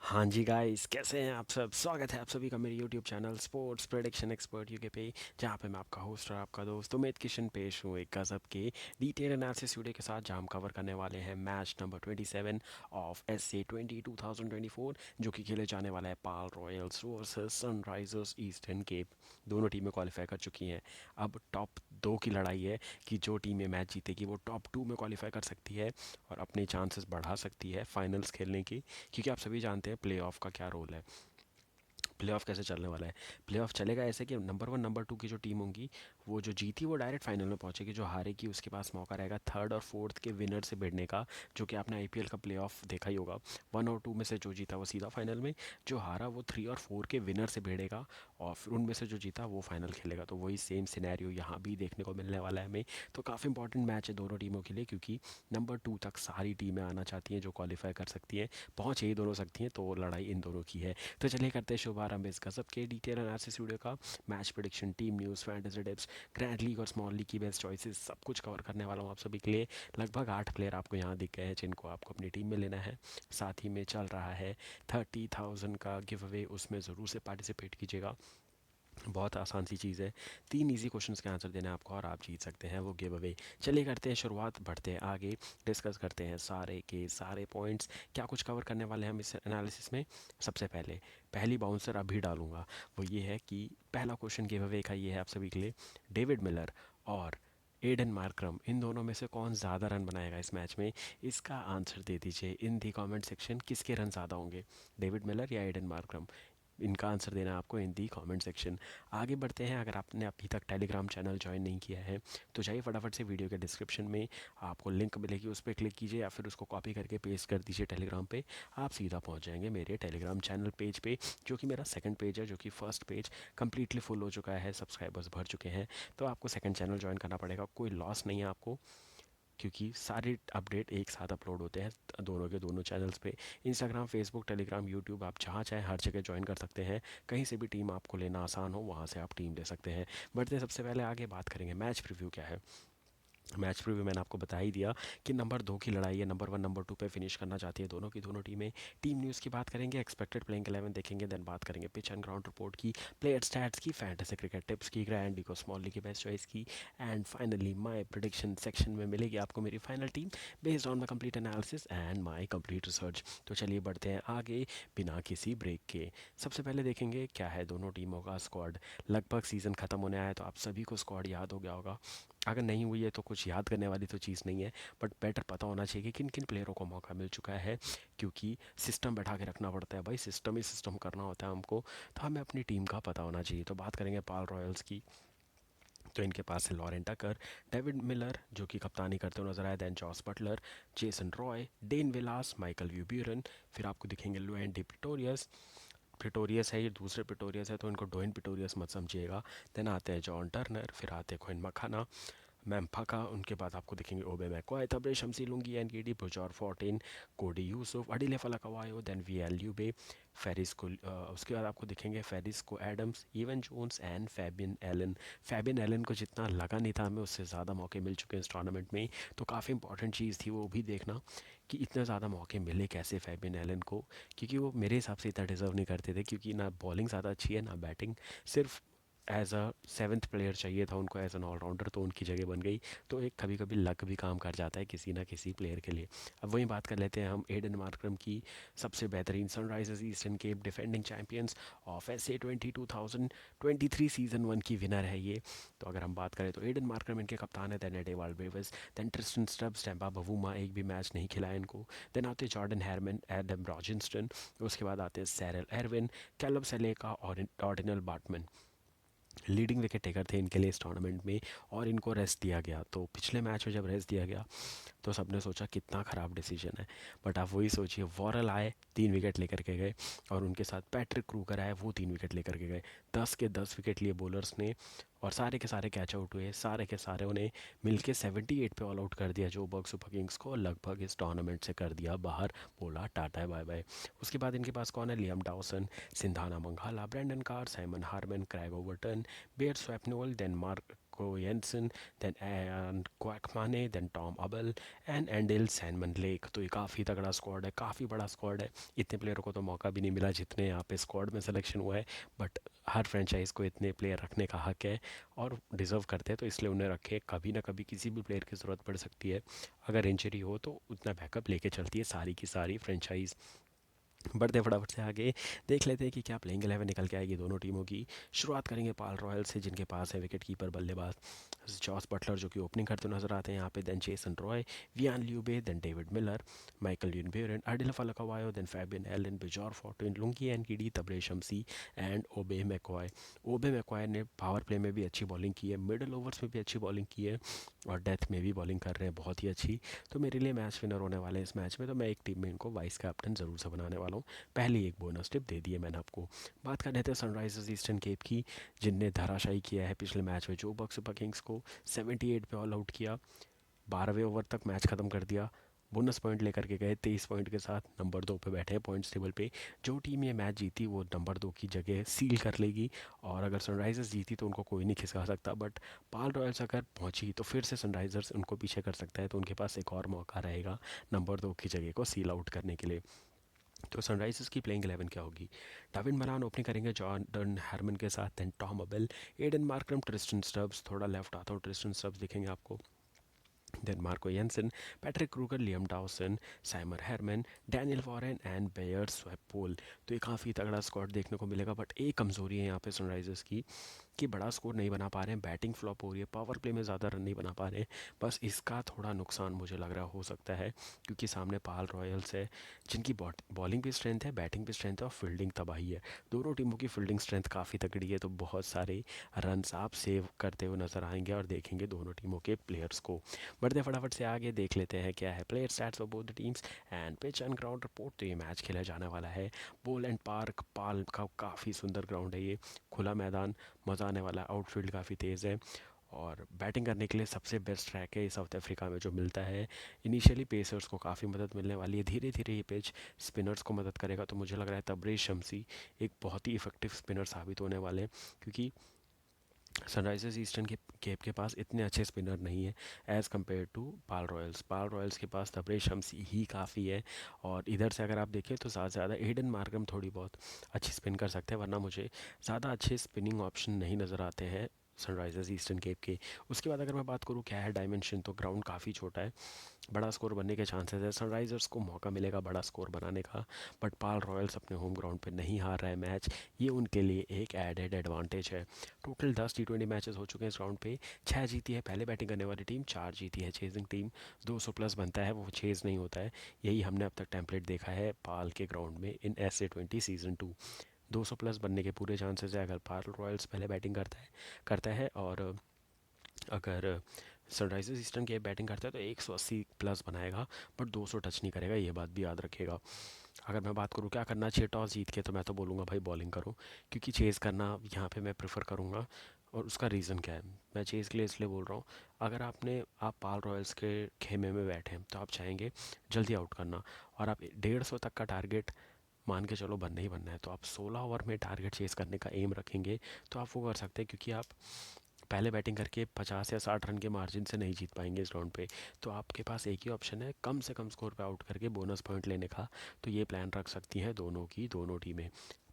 हाँ जी गाइस, कैसे हैं आप सब। स्वागत है आप सभी का मेरे YouTube channel sports prediction expert UK पे, जहाँ पे मैं आपका होस्ट और आपका दोस्त उमेद किशन पेश हूँ एक गजब के डिटेल एनालिसिस वीडियो के साथ, जहाँ हम कवर करने वाले हैं मैच नंबर 27 ऑफ SA 20 2024, जो कि खेले जाने वाला है Paarl Royals versus Sunrisers Eastern Cape. दोनों टीमें क्वालिफाई कर चुकी हैं। अब टॉप 2 की लड़ाई है कि जो टीमें मैच जीतेगी वो टॉप 2 में क्वालिफाई कर सकती है और अपने चांसेस बढ़ा सकती है फाइनल्स खेलने की, क्योंकि आप सभी जानते हैं प्लेऑफ का क्या रोल है। प्लेऑफ कैसे चलने वाला है। प्लेऑफ चलेगा ऐसे कि नंबर 1 नंबर 2 की जो टीम होंगी, वो जो जीती वो डायरेक्ट फाइनल में पहुंचेगी। जो हारेगी उसके पास मौका रहेगा थर्ड और फोर्थ के विनर से भिड़ने का, जो कि आपने आईपीएल का प्लेऑफ देखा ही होगा। 1 और 2 में से जो जीता वो सीधा फाइनल में, जो हारा वो 3 और 4 के विनर से भिड़ेगा और फिर उनमें से जो जीता वो फाइनल खेलेगा। तो वही सेम सिनेरियो यहाँ भी देखने को मिलने वाला है हमें। तो काफ़ी इंपॉर्टेंट मैच है दोनों टीमों के लिए, क्योंकि नंबर 2 तक सारी टीमें आना चाहती हैं जो क्वालिफाई कर सकती हैं। पहुँच यही दोनों सकती हैं, तो लड़ाई इन दोनों की है। तो चलिए करते हैं शुभारंभ इस गजब के डिटेल एनालिसिस वीडियो का। Match prediction, team news, fantasy tips, grand league और स्मॉल लीग की बेस्ट चॉइसेस, सब कुछ कवर करने वाला हूँ आप सभी के लिए। लगभग 8 प्लेयर आपको यहाँ दिख गए हैं जिनको आपको अपनी टीम में लेना है। साथ ही में चल रहा है 30,000 का गिव अवे, उसमें ज़रूर से पार्टिसिपेट कीजिएगा। बहुत आसान सी चीज़ है। 3 इजी क्वेश्चंस के आंसर देने हैं आपको और आप जीत सकते हैं वो गिव अवे। चलिए करते हैं शुरुआत, बढ़ते हैं आगे, डिस्कस करते हैं सारे के सारे पॉइंट्स, क्या कुछ कवर करने वाले हैं हम इस एनालिसिस में। सबसे पहले पहली बाउंसर अभी डालूंगा, वो ये है कि पहला क्वेश्चन गिव अवे का ये है आप सभी के लिए। डेविड मिलर और एडन मार्क्रम, इन दोनों में से कौन ज़्यादा रन बनाएगा इस मैच में। इसका आंसर दे दीजिए इन दी कमेंट सेक्शन। किसके रन ज़्यादा होंगे, डेविड मिलर या एडन मार्क्रम। इनका आंसर देना है आपको इन दी कमेंट सेक्शन। आगे बढ़ते हैं। अगर आपने अभी तक टेलीग्राम चैनल ज्वाइन नहीं किया है तो जाइए फटाफट से वीडियो के डिस्क्रिप्शन में आपको लिंक मिलेगी, उस पर क्लिक कीजिए या फिर उसको कॉपी करके पेस्ट कर दीजिए टेलीग्राम पे। आप सीधा पहुंच जाएंगे मेरे टेलीग्राम चैनल पेज पे, जो कि मेरा सेकंड पेज है, जो कि फर्स्ट पेज कंप्लीटली फुल हो चुका है, सब्सक्राइबर्स भर चुके हैं। तो आपको सेकंड चैनल ज्वाइन करना पड़ेगा, कोई लॉस नहीं है आपको, क्योंकि सारे अपडेट एक साथ अपलोड होते हैं दोनों के दोनों चैनल्स पे। इंस्टाग्राम, फेसबुक, टेलीग्राम, यूट्यूब, आप जहाँ चाहें हर जगह ज्वाइन कर सकते हैं। कहीं से भी टीम आपको लेना आसान हो वहाँ से आप टीम ले सकते हैं। बढ़ते हैं, सबसे पहले आगे बात करेंगे मैच प्रीव्यू क्या है। मैच प्रीव्यू मैंने आपको बता ही दिया कि नंबर 2 की लड़ाई है, नंबर 1 नंबर 2 पे फिनिश करना चाहती है दोनों की दोनों टीमें। टीम न्यूज़ की बात करेंगे, एक्सपेक्टेड प्लेइंग 11 देखेंगे, देन बात करेंगे पिच एंड ग्राउंड रिपोर्ट की, प्लेयर स्टैट्स की, फैंटेसी क्रिकेट टिप्स की, ग्रैंड लीग और स्मॉल लीग की बेस्ट चॉइस की, and finally my prediction section में मिलेगी आपको मेरी final team based on my complete analysis and my complete research. तो चलिए बढ़ते हैं आगे बिना किसी ब्रेक के। सबसे पहले देखेंगे क्या है दोनों टीमों का स्क्वाड। लगभग सीज़न ख़त्म होने आया तो आप सभी को स्क्वाड याद हो गया होगा। अगर नहीं हुई है तो कुछ याद करने वाली तो चीज़ नहीं है, बट बेटर पता होना चाहिए कि किन किन प्लेयरों को मौका मिल चुका है, क्योंकि सिस्टम बैठा के रखना पड़ता है भाई, सिस्टम ही सिस्टम करना होता है हमको। तो हमें अपनी टीम का पता होना चाहिए। तो बात करेंगे पाल रॉयल्स की, तो इनके पास है लॉरेन टकर, डेविड मिलर जो कि कप्तानी करते हुए नजर आए, then Jos Buttler, Jason Roy, Dane Vilas, Michael van Buuren, फिर आपको दिखेंगे लुएन डी प्रिटोरियस। प्रिटोरियस है ये, दूसरे प्रिटोरियस है तो इनको डोइन प्रिटोरियस मत समझिएगा। देन आते हैं जॉन टर्नर, फिर आते हैं क्विन मखाना, मैम फका, उनके बाद आपको दिखेंगे ओबे मैकवाय, तब्रे शमसी lungi, एनकेडी Bjorn 14, Codi Yusuf, Andile Phehlukwayo, then Wiaan Lubbe, Ferisco उसके बाद आपको दिखेंगे Ferisco Adams, Evan Jones and Fabian Allen. Fabian Allen को जितना लगा नहीं था हमें, उससे ज़्यादा मौके मिल चुके हैं इस टूर्नामेंट में। तो काफ़ी इंपॉर्टेंट चीज़ थी वो भी देखना कि इतने ज़्यादा मौके मिले कैसे फैबियन एलन को, क्योंकि वो मेरे हिसाब से इतना डिजर्व नहीं करते थे, क्योंकि ना बॉलिंग ज़्यादा अच्छी है ना बैटिंग। सिर्फ एज अ सेवन्थ प्लेयर चाहिए था उनको एज एन ऑलराउंडर, तो उनकी जगह बन गई। तो एक कभी कभी लक भी काम कर जाता है किसी ना किसी प्लेयर के लिए। अब वही बात कर लेते हैं हम एडन मार्करम की। सबसे बेहतरीन Sunrisers Eastern cap defending champions of SA 20 2023 season 1 की विनर है ये। तो अगर हम बात करें तो एडन मार्करम इनके कप्तान है, then Dewald Brevis, then Tristan Stubbs, Temba Bavuma, एक भी मैच नहीं खिलाया इनको। देन आते जॉर्डन हैरमन, एडम रॉजिंस्टन, उसके बाद आते हैं सैरल एरविन, कैलब सेलेका और ऑर्डिनल बाटमन। लीडिंग विकेट टेकर थे इनके लिए इस टूर्नामेंट में, और इनको रेस्ट दिया गया। तो पिछले मैच में जब रेस्ट दिया गया तो सबने सोचा कितना ख़राब डिसीजन है, बट आप वही सोचिए, वॉरल आए 3 विकेट लेकर के गए, और उनके साथ पैट्रिक क्रूकर आए, वो 3 विकेट लेकर के गए। 10 के 10 विकेट लिए बॉलर्स ने, और सारे के सारे कैच आउट हुए, सारे के सारे उन्हें मिलके 78 पे ऑल आउट कर दिया, जो बर्ग सुपर किंग्स को लगभग इस टूर्नामेंट से कर दिया बाहर। बोला टाटा बाय बाय। उसके बाद इनके पास कौन है, Liam Dawson, Sisanda Magala, Brydon Carse, Simon Harmer, Craig Overton, Beyers Swanepoel, then Mark Marco Jansen, then and क्वैकमाने, then Tom Abell and Andile Simelane. तो ये काफ़ी तगड़ा स्क्वाड है, काफ़ी बड़ा स्क्वाड है। इतने प्लेयरों को तो मौका भी नहीं मिला जितने यहाँ पे स्क्वाड में सिलेक्शन हुआ है, बट हर फ्रेंचाइज को इतने प्लेयर रखने का हक है और डिज़र्व करते हैं, तो इसलिए उन्हें रखे। कभी ना कभी किसी भी प्लेयर की ज़रूरत पड़ सकती है, अगर इंजरी हो तो उतना बैकअप लेके चलती है सारी की सारी फ्रेंचाइज। बढ़ते फटाफट से आगे, देख लेते हैं कि क्या प्लेइंग 11 निकल के आएगी दोनों टीमों की। शुरुआत करेंगे पाल रॉयल से, जिनके पास है विकेट कीपर बल्लेबाज जॉस बटलर, जो कि ओपनिंग करते नजर आते हैं यहाँ पे। Then Jason Roy, Wiaan Lubbe, then David Miller, Michael van Buuren, Andile Phehlukwayo, then Fabian Allen, Bjorn Fortuin, Lungi Ngidi, Tabraiz Shamsi and Obed McCoy. Obed McCoy ने पावर प्ले में भी अच्छी बॉलिंग की है, मिडल ओवर्स में भी अच्छी bowling की है और डेथ में भी बॉलिंग कर रहे हैं बहुत ही अच्छी। तो मेरे लिए मैच विनर होने वाले हैं इस मैच में, तो मैं एक टीम में इनको वाइस कैप्टन ज़रूर से बनाने वाला हूँ। पहली एक बोनस टिप दे दी है मैंने आपको। बात कर रहे थे सनराइजर्स ईस्टर्न केप की, जिनने धराशायी किया है पिछले मैच में जो बॉक्स सुपर किंग्स को 78 पे ऑल आउट किया, 12वें ओवर तक मैच ख़त्म कर दिया, बोनस पॉइंट लेकर के गए 23 पॉइंट के साथ, नंबर 2 पे बैठे हैं पॉइंट्स टेबल पे। जो टीम ये मैच जीती वो नंबर 2 की जगह सील कर लेगी, और अगर सनराइजर्स जीती तो उनको कोई नहीं खिसका सकता, बट पाल रॉयल्स अगर पहुंची तो फिर से सनराइजर्स उनको पीछे कर सकता है, तो उनके पास एक और मौका रहेगा नंबर 2 की जगह को सील आउट करने के लिए। तो सनराइजर्स की प्लेइंग 11 क्या होगी? डाविन मलान ओपनिंग करेंगे जॉर्डन हैरमन के साथ, then Tom Abell, Aiden Markram, Tristan Stubbs, थोड़ा लेफ्ट आता हूँ, ट्रिस्टन स्टब्स दिखेंगे आपको, then Marco Jansen, Patrick Kruger, Liam Dawson, Simon Harmer, Daniel Worrall and Beyers Swanepoel. तो ये काफ़ी तगड़ा स्क्वाड देखने को मिलेगा, बट एक कमज़ोरी है यहाँ पे सनराइजर्स की कि बड़ा स्कोर नहीं बना पा रहे हैं, बैटिंग फ्लॉप हो रही है, पावर प्ले में ज़्यादा रन नहीं बना पा रहे हैं। बस इसका थोड़ा नुकसान मुझे लग रहा हो सकता है, क्योंकि सामने पाल रॉयल्स है, जिनकी बॉलिंग भी स्ट्रेंथ है, बैटिंग भी स्ट्रेंथ है और फील्डिंग तबाही है। दोनों टीमों की फील्डिंग स्ट्रेंथ काफ़ी तगड़ी है, तो बहुत सारे रन्स आप सेव करते हुए नजर आएंगे और देखेंगे दोनों टीमों के प्लेयर्स को। बढ़ते फटाफट से आगे, देख लेते हैं क्या है player stats of both the teams and pitch and ground report. तो ये मैच खेला जाने वाला है बोल एंड पार्क, पाल का काफ़ी सुंदर ग्राउंड है ये, खुला मैदान, मज़ा आने वाला है, आउटफील्ड काफ़ी तेज़ है और बैटिंग करने के लिए सबसे बेस्ट ट्रैक है साउथ अफ्रीका में जो मिलता है। इनिशियली पेसर्स को काफ़ी मदद मिलने वाली है, धीरे धीरे ये पिच स्पिनर्स को मदद करेगा, तो मुझे लग रहा है तबरेज शमसी एक बहुत ही इफेक्टिव स्पिनर साबित होने वाले हैं, क्योंकि सनराइजर्स ईस्टर्न के केप के पास इतने अच्छे स्पिनर नहीं है as compare to Paarl Royals. Paarl Royals के पास तबरेज शमसी ही काफ़ी है, और इधर से अगर आप देखें तो ज़्यादा से ज़्यादा एडन मार्करम थोड़ी बहुत अच्छी स्पिन कर सकते हैं, वरना मुझे ज़्यादा अच्छे स्पिनिंग ऑप्शन नहीं नज़र आते हैं सनराइजर्स ईस्टर्न केप के। उसके बाद अगर मैं बात करूँ क्या है डायमेंशन, तो ग्राउंड काफ़ी छोटा है, बड़ा स्कोर बनने के चांसेस है, सनराइजर्स को मौका मिलेगा बड़ा स्कोर बनाने का, बट पाल रॉयल्स अपने होम ग्राउंड पे नहीं हार रहा है मैच, ये उनके लिए एक एडेड एडवांटेज है। टोटल 10 T20 मैचेस हो चुके हैं इस ग्राउंड पे, 6 जीती है पहले बैटिंग करने वाली टीम, 4 जीती है चेजिंग टीम। 200 प्लस बनता है वो चेज नहीं होता है, यही हमने अब तक टेम्पलेट देखा है पाल के ग्राउंड में इन SA20 सीज़न 2। 200 प्लस बनने के पूरे चांसेस है अगर पाल रॉयल्स पहले बैटिंग करता है और अगर सनराइजर्स ईस्टर्न के बैटिंग करता है तो 180 प्लस बनाएगा, बट 200 टच नहीं करेगा, ये बात भी याद रखेगा। अगर मैं बात करूँ क्या करना चाहिए टॉस जीत के, तो मैं तो बोलूँगा भाई बॉलिंग करो, क्योंकि चेज़ करना यहाँ पे मैं प्रेफर करूँगा। और उसका रीज़न क्या है, मैं चेज़ के लिए इसलिए बोल रहा हूँ, अगर आप पाल रॉयल्स के खेमे में बैठे हैं तो आप चाहेंगे जल्दी आउट करना, और आप 150 तक का टारगेट मान के चलो बनना ही बनना है, तो आप 16 ओवर में टारगेट चेज़ करने का एम रखेंगे तो आप वो कर सकते हैं, क्योंकि आप पहले बैटिंग करके 50 या 60 रन के मार्जिन से नहीं जीत पाएंगे इस राउंड पे। तो आपके पास एक ही ऑप्शन है कम से कम स्कोर पे आउट करके बोनस पॉइंट लेने का, तो ये प्लान रख सकती हैं दोनों टीमें।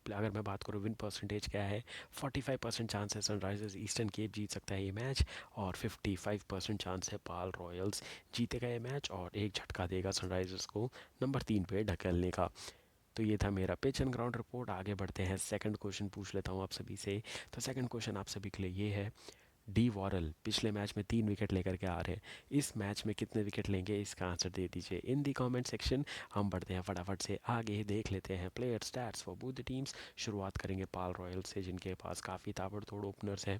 अगर मैं बात करूँ विन परसेंटेज क्या है, 45% चांस है सनराइजर्स ईस्टर्न केप जीत सकता है ये मैच, और 55% चांस है पाल रॉयल्स जीतेगा ये मैच और एक झटका देगा सनराइजर्स को नंबर 3 पे ढकेलने का। तो ये था मेरा पिच एंड ग्राउंड रिपोर्ट। आगे बढ़ते हैं, सेकंड क्वेश्चन पूछ लेता हूँ आप सभी से। तो सेकंड क्वेश्चन आप सभी के लिए ये है, डी वॉरल पिछले मैच में 3 विकेट लेकर के आ रहे हैं, इस मैच में कितने विकेट लेंगे इसका आंसर दे दीजिए इन दी कमेंट सेक्शन। हम बढ़ते हैं फटाफट से आगे, देख लेते हैं player stats for both the teams. शुरुआत करेंगे पाल रॉयल से, जिनके पास काफ़ी ताबड़तोड़ ओपनर्स हैं।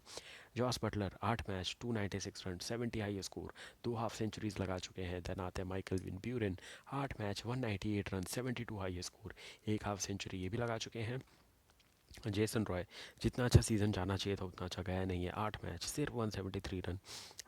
Jos Buttler 8 match 296 run, 70 high score, 2 half centuries लगा चुके हैं। देन आते हैं Michael van Buuren, 8 match 198 run, 72 high score, 1 half century ये भी लगा चुके हैं। जेसन रॉय जितना अच्छा सीज़न जाना चाहिए था उतना अच्छा गया नहीं है, 8 मैच सिर्फ 173 run,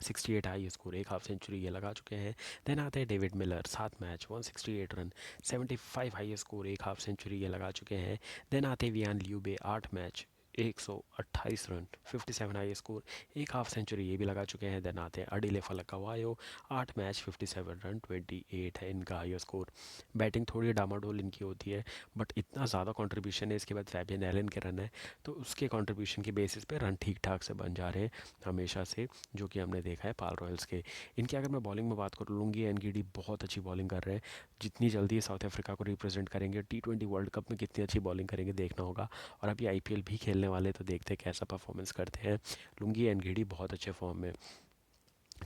68 high score, 1 half century ये लगा चुके हैं। देन आते हैं David Miller, 7 match 168 run, 75 high score, 1 half century ये लगा चुके हैं। देन आते हैं Wiaan Lubbe, 8 match 128 run, 57 high score, एक हाफ सेंचुरी ये भी लगा चुके हैं। देन आते हैं अडिले फलकवायो, 8 मैच 57 रन, 28 है इनका हाई स्कोर। बैटिंग थोड़ी डामाडोल इनकी होती है, बट इतना ज़्यादा कंट्रीब्यूशन है। इसके बाद फैबियन एलन के रन है, तो उसके कंट्रीब्यूशन के बेसिस पे रन ठीक ठाक से बन जा रहे हैं हमेशा से, जो कि हमने देखा है पाल रॉयल्स के। इनकी अगर मैं बॉलिंग में बात कर लूँगी, एनगीडी बहुत अच्छी बॉलिंग कर रहे हैं। जितनी जल्दी साउथ अफ्रीका को रिप्रेजेंट करेंगे T20 वर्ल्ड कप में, कितनी अच्छी बॉलिंग करेंगे देखना होगा। और अभी आईपीएल भी खेलने वाले, तो देखते हैं कैसा परफॉर्मेंस करते हैं। लुंगी एनगीडी बहुत अच्छे फॉर्म में,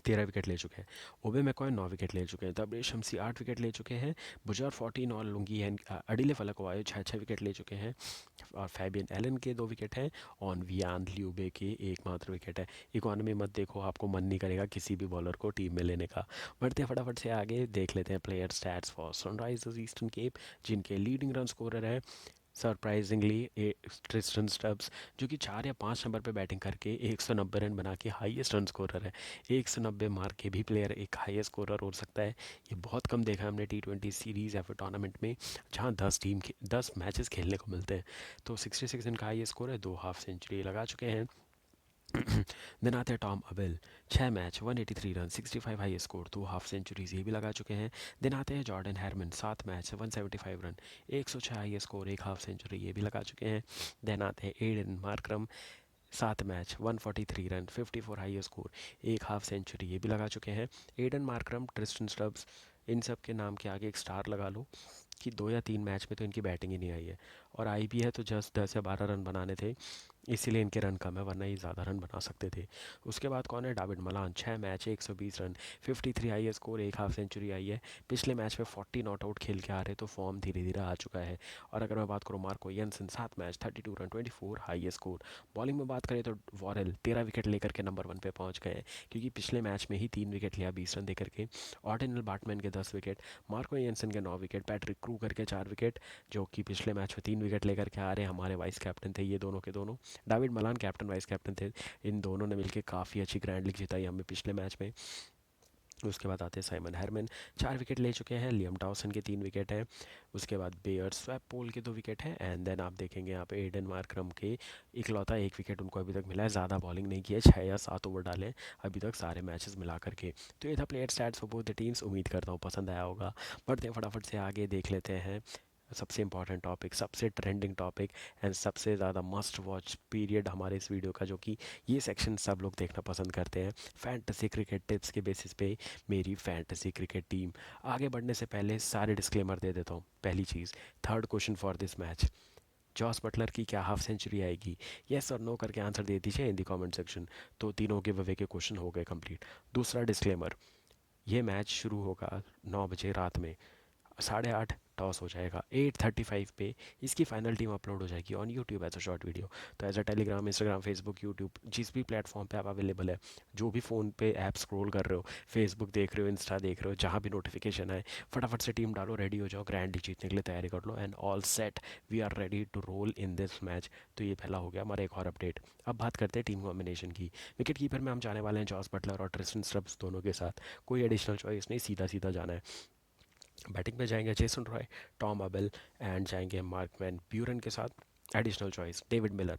13 विकेट ले चुके हैं। ओबे मैकॉय 9 विकेट ले चुके हैं। तबरेज शमसी 8 विकेट ले चुके हैं। बुजार 14 और लुंगी एंड अडिले फलकवायो 6-6 विकेट ले चुके हैं। और फैबियन एलन के 2 विकेट हैं। और वियान ल्यूबे के एकमात्र विकेट है। इकोनॉमी मत देखो, आपको मन नहीं करेगा किसी भी बॉलर को टीम में लेने का। बढ़ते हैं फटाफट से आगे, देख लेते हैं player stats for Sunrisers Eastern cap, जिनके लीडिंग रन स्कोरर है सरप्राइजिंगली ट्रिस्टन स्टब्स, जो कि 4 या 5 नंबर पे बैटिंग करके 190 रन बना के हाईएस्ट रन स्कोरर है। 190 मार के भी प्लेयर एक हाईएस्ट स्कोरर हो सकता है, ये बहुत कम देखा है हमने T20 सीरीज़ या फिर टूर्नामेंट में, जहाँ 10 मैचेस खेलने को मिलते हैं। तो 66 इनका हाईएस्ट स्कोर है, 2 हाफ सेंचुरी लगा चुके हैं। देन आते हैं Tom Abell, 6 match 183 run, 65 high score, 2 half centuries ये भी लगा चुके हैं। देन आते हैं Jordan Hermann, 7 match 175 run, 106 high score, एक हाफ सेंचुरी ये भी लगा चुके हैं। देन आते हैं Aiden Markram, 7 match 143 run, 54 high score, एक हाफ सेंचुरी ये भी लगा चुके हैं। एडन मार्क्रम, ट्रिस्टन स्टब्स, इन सब के नाम के आगे एक स्टार लगा लो कि 2 या 3 मैच में तो इनकी बैटिंग ही नहीं आई है, और आई भी है तो जस्ट 10 या 12 रन बनाने थे, इसीलिए इनके रन कम है, वरना ये ज़्यादा रन बना सकते थे। उसके बाद कौन है, David Malan, 6 match 120 run, 53 high score, एक हाफ सेंचुरी आई है। पिछले मैच में 40 नॉट आउट खेल के आ रहे, तो फॉर्म धीरे धीरे आ चुका है। और अगर मैं बात करूँ Marco Jansen, 7 match 32 run, 24 high score. Bowling में बात करें तो वॉरेल 13 विकेट लेकर के नंबर 1 पे पहुंच गए हैं, क्योंकि पिछले मैच में ही 3 विकेट लिया 20 रन दे करके। ऑर्डिनल बाटमैन के 10 विकेट, मार्को यंसन के 9 विकेट, पैट्रिक क्रूगर के 4 विकेट, जो कि पिछले मैच में 3 विकेट लेकर के आ रहे हैं। हमारे वाइस कैप्टन थे ये दोनों के दोनों, David Malan captain vice captain थे। इन दोनों ने मिलकर काफ़ी अच्छी ग्रैंड लीग जिताई हमें पिछले मैच में। उसके बाद आते हैं साइमन हैरमन, 4 विकेट ले चुके हैं। लियम डॉसन के 3 विकेट हैं। उसके बाद बेयर स्वैप पोल के 2 विकेट हैं। एंड देन आप देखेंगे यहाँ पे एडन मार्करम के इकलौता 1 विकेट उनको अभी तक मिला है। ज़्यादा बॉलिंग नहीं की है, 6 या 7 ओवर डाले अभी तक सारे मैचेस मिला करके। तो ये था player stats for both the teams, उम्मीद करता हूँ पसंद आया होगा। बढ़ते हैं फटाफट से आगे, देख लेते हैं सबसे इंपॉर्टेंट टॉपिक, सबसे ट्रेंडिंग टॉपिक एंड सबसे ज़्यादा मस्ट वॉच पीरियड हमारे इस वीडियो का, जो कि ये सेक्शन सब लोग देखना पसंद करते हैं, फैंटेसी क्रिकेट टिप्स के बेसिस पे मेरी फैंटेसी क्रिकेट टीम। आगे बढ़ने से पहले सारे डिस्क्लेमर दे देता हूँ। पहली चीज़, third question for this match, Jos Buttler की क्या हाफ सेंचुरी आएगी? येस और नो करके आंसर दे दीजिए इन दी कमेंट सेक्शन। तो तीनों गिव अवे के क्वेश्चन हो गए कंप्लीट। दूसरा डिस्क्लेमर, ये मैच शुरू होगा 9 बजे रात में, 8:30 टॉस हो जाएगा, 8:35 पे इसकी फाइनल टीम अपलोड हो जाएगी on YouTube as a short video. तो as a Telegram, Instagram, Facebook, YouTube, जिस भी प्लेटफॉर्म पे आप अवेलेबल है, जो भी फ़ोन पे ऐप स्क्रॉल कर रहे हो, फेसबुक देख रहे हो, इंस्टा देख रहे हो, जहाँ भी नोटिफिकेशन आए, फटाफट से टीम डालो, रेडी हो जाओ, ग्रैंड लीग जीतने के लिए तैयारी कर लो, and all set, we are ready to roll in this match. तो ये पहला हो गया हमारा एक और अपडेट। अब बात करते हैं टीम कॉम्बिनेशन की। विकेट कीपर में हम जाने वाले हैं जॉस बटलर और ट्रिस्टन स्टब्स दोनों के साथ, कोई एडिशनल चॉइस नहीं, सीधा सीधा जाना है। बैटिंग पे जाएंगे जेसन रॉय, टॉम अबेल, एंड जाएंगे मार्कमैन ब्यूरन के साथ। Additional choice David Miller.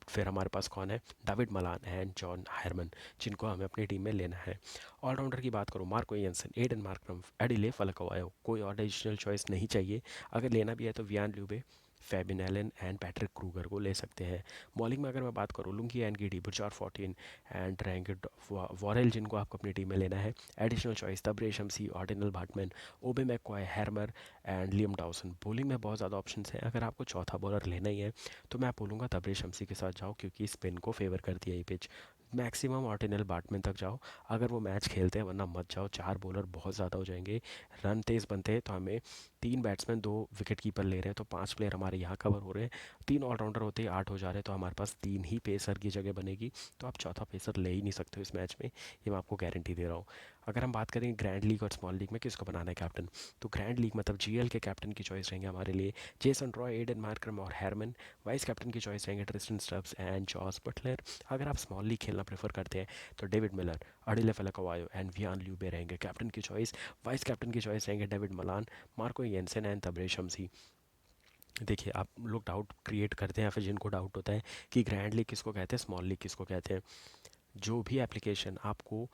फिर हमारे पास कौन है, डेविड मलान एंड जॉन हायरमन, जिनको हमें अपनी टीम में लेना है। ऑलराउंडर की बात करूँ, मार्को येंसन, एडन मार्करम, एडिले फलकवायो, कोई और एडिशनल चॉइस नहीं चाहिए। अगर लेना भी है तो Wiaan Lubbe, Fabian Allen and Patrick Kruger को ले सकते हैं। बॉलिंग में अगर मैं बात करूँ, लुंगी एंड गिडी, बुचार 14 एंड रैंगड वॉरेल, जिनको आपको अपनी टीम में लेना है। Additional choice Tabraiz Shamsi, Ottniel Baartman, Obed McCoy, Harmer and Liam Dawson. Bowling में बहुत ज़्यादा ऑप्शन हैं, अगर आपको चौथा बॉलर लेना ही है तो मैं बोलूँगा तबरे शमसी के साथ जाओ, क्योंकि स्पिन को फेवर करती है ये पिच। मैक्सिमम ऑर्डिनल बाटमैन तक जाओ अगर वो मैच खेलते हैं, वरना मत जाओ, 4 बॉलर बहुत ज़्यादा हो जाएंगे। रन तेज़ बनते हैं तो हमें 3 बैट्समैन 2 विकेट कीपर ले रहे हैं, तो 5 प्लेयर हमारे यहाँ कवर हो रहे हैं। 3 ऑलराउंडर होते ही 8 हो जा रहे हैं, तो हमारे पास 3 ही पेसर की जगह बनेगी। तो आप चौथा पेसर ले ही नहीं सकते हो इस मैच में, ये मैं आपको गारंटी दे रहा हूँ। अगर हम बात करें ग्रैंड लीग और स्मॉल लीग में किसको बनाना है कैप्टन, तो ग्रैंड लीग मतलब जीएल के कैप्टन की चॉइस रहेंगे हमारे लिए जेसन रॉय, एडन मार्करम और हैरमन। वाइस कैप्टन की चॉइस रहेंगे Tristan Stubbs and Jos Buttler. अगर आप स्मॉल लीग खेलना प्रेफर करते हैं तो David Miller, Andile Phehlukwayo and Wihan Lubbe रहेंगे कैप्टन की चॉइस। वाइस कैप्टन की चॉइस रहेंगे David Malan, Marco Jansen and तबरे शमसी। देखिए, आप लोग डाउट क्रिएट करते हैं या फिर जिनको डाउट होता है कि ग्रैंड लीग किसको कहते हैं, स्मॉल लीग किसको कहते हैं। जो भी एप्लीकेशन आपको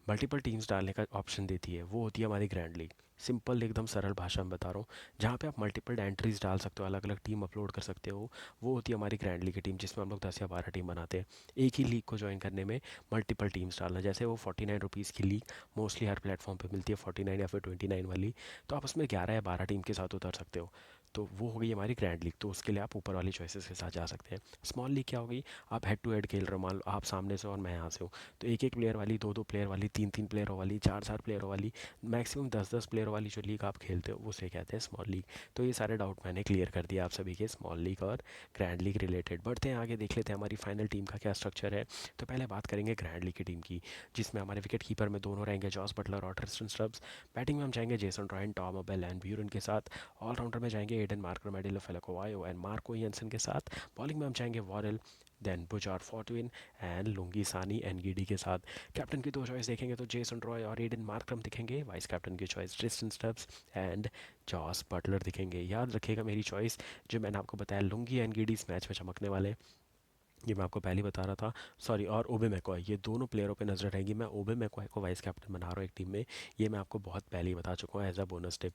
मल्टीपल टीम्स डालने का ऑप्शन देती है वो होती है हमारी ग्रैंड लीग। सिंपल एकदम सरल भाषा में बता रहा हूँ, जहाँ पे आप मल्टीपल एंट्रीज डाल सकते हो, अलग अलग टीम अपलोड कर सकते हो, वो होती है हमारी ग्रैंड लीग की टीम, जिसमें हम लोग 10 या 12 टीम बनाते हैं। एक ही लीग को ज्वाइन करने में मल्टीपल टीम्स डालना, जैसे वो 49 रुपीज़ की लीग मोस्टली हर प्लेटफॉर्म पे मिलती है, 49 या फिर 29 वाली, तो आप उसमें 11 या 12 टीम के साथ उतर सकते हो। तो वो हो गई हमारी ग्रैंड लीग, तो उसके लिए आप ऊपर वाली चॉइसेस के साथ जा सकते हैं। स्मॉल लीग क्या होगी, आप हेड टू हेड खेल रहे हो, मान लो आप सामने से और मैं यहाँ से हूँ, तो एक एक प्लेयर वाली, दो दो प्लेयर वाली, तीन तीन प्लेयरों वाली, चार चार प्लेयरों वाली, मैक्सिमम 10 10 प्लेयरों वाली जो लीग आप खेलते हो उसे कहते हैं स्मॉल लीग। तो ये सारे डाउट मैंने क्लियर कर दिया आप सभी के स्मॉल लीग और ग्रैंड लीग रिलेटेड। बढ़ते हैं आगे, देख लेते हैं हमारी फाइनल टीम का क्या स्ट्रक्चर है। तो पहले बात करेंगे ग्रैंड लीग की टीम की, जिसमें हमारे विकेट कीपर में दोनों रहेंगे जॉस बटलर और ट्रिस्टन स्टब्स। बैटिंग में हम जाएंगे Jason Roy, Tom Bell and ब्यूरन के साथ। ऑलराउंडर में जाएंगे Aiden Markram, Andile Phehlukwayo and Marco Jansen के साथ। बॉलिंग में हम जाएंगे Worrall, then Bjorn Fortuin and Lungi सानी एंड गिडी के साथ। कैप्टन की दो चॉइस देखेंगे तो जेसन रॉय और एडन मार्क्रम दिखेंगे। वाइस कैप्टन की choice Tristan Stubbs and Jos Buttler दिखेंगे। याद रखिएगा मेरी चॉइस जो मैंने आपको बताया, लुंगी एंड गिडी इस मैच में चमकने वाले हैं, ये मैं आपको पहले ही बता रहा था। सॉरी, और ओबे मैकॉय, ये दोनों प्लेयरों पे नजर रहेगी। मैं ओबे मैकॉय को वाइस कैप्टन बना रहा हूँ एक टीम में, ये मैं आपको बहुत पहले ही बता चुका हूँ as a bonus tip.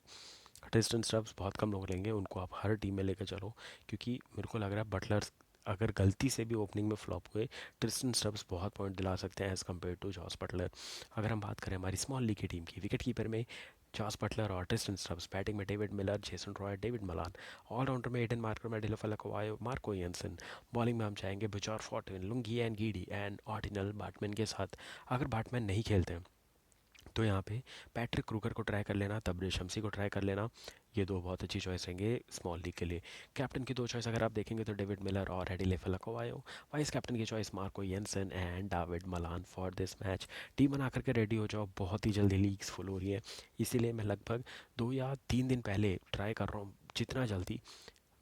Tristan Stubbs बहुत कम लोग लेंगे, उनको आप हर टीम में लेकर चलो, क्योंकि मेरे को लग रहा है बटलर अगर गलती से भी ओपनिंग में फ्लॉप हुए, ट्रिस्टन स्टब्स बहुत पॉइंट दिला सकते हैं as compare to Jos Buttler. अगर हम बात करें हमारी स्मॉल लीग की टीम की, विकेट कीपर में जॉस बटलर और ट्रिस्टन स्टब्स, बैटिंग में David Miller, Jason Roy, David Malan. Allrounder में Aiden Markram, Andile Phehlukwayo, Marco Jansen. Bowling में हम चाहेंगे बुजार फॉर्टिन, लुंगी एंड गीडी एंड ऑर्डिनल बैटमैन के साथ। अगर बैटमैन नहीं खेलते हैं तो यहाँ पे पैट्रिक क्रूगर को ट्राई कर लेना, तब्रे शमसी को ट्राई कर लेना, ये दो बहुत अच्छी चॉइस रहेंगे स्मॉल लीग के लिए। कैप्टन की दो चॉइस अगर आप देखेंगे तो डेविड मिलर और एडिले फलकोवायो। वाइस कैप्टन की choice Marco Jansen and David Malan for this match. Team बना करके रेडी हो जाओ, बहुत ही जल्दी लीग्स फुल हो रही है, इसीलिए मैं लगभग 2 या 3 दिन पहले ट्राई कर रहा हूँ जितना जल्दी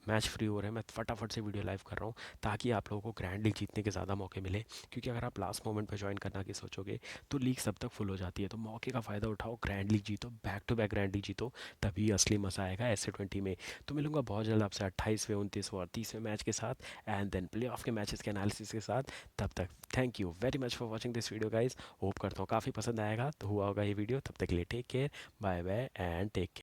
मैच फ्री हो रहे हैं मैं फटाफट से वीडियो लाइव कर रहा हूँ, ताकि आप लोगों को ग्रैंड लीग जीतने के ज़्यादा मौके मिले। क्योंकि अगर आप लास्ट मोमेंट पे ज्वाइन करना की सोचोगे तो लीग सब तक फुल हो जाती है, तो मौके का फ़ायदा उठाओ, ग्रैंड लीग जीतो, back to back grand league जीतो, तभी असली मज़ा आएगा ऐसे 20 में। तो मिलूंगा बहुत जल्द आपसे 28वें, 29वें और 30वें मैच के साथ, एंड देन प्ले ऑफ के मैचेस के एनालिसिस के साथ। तब तक thank you very much for watching this video guys, hope करता हूँ काफ़ी पसंद आएगा तो हुआ होगा ये वीडियो। तब तक के लिए take care, bye bye and take care.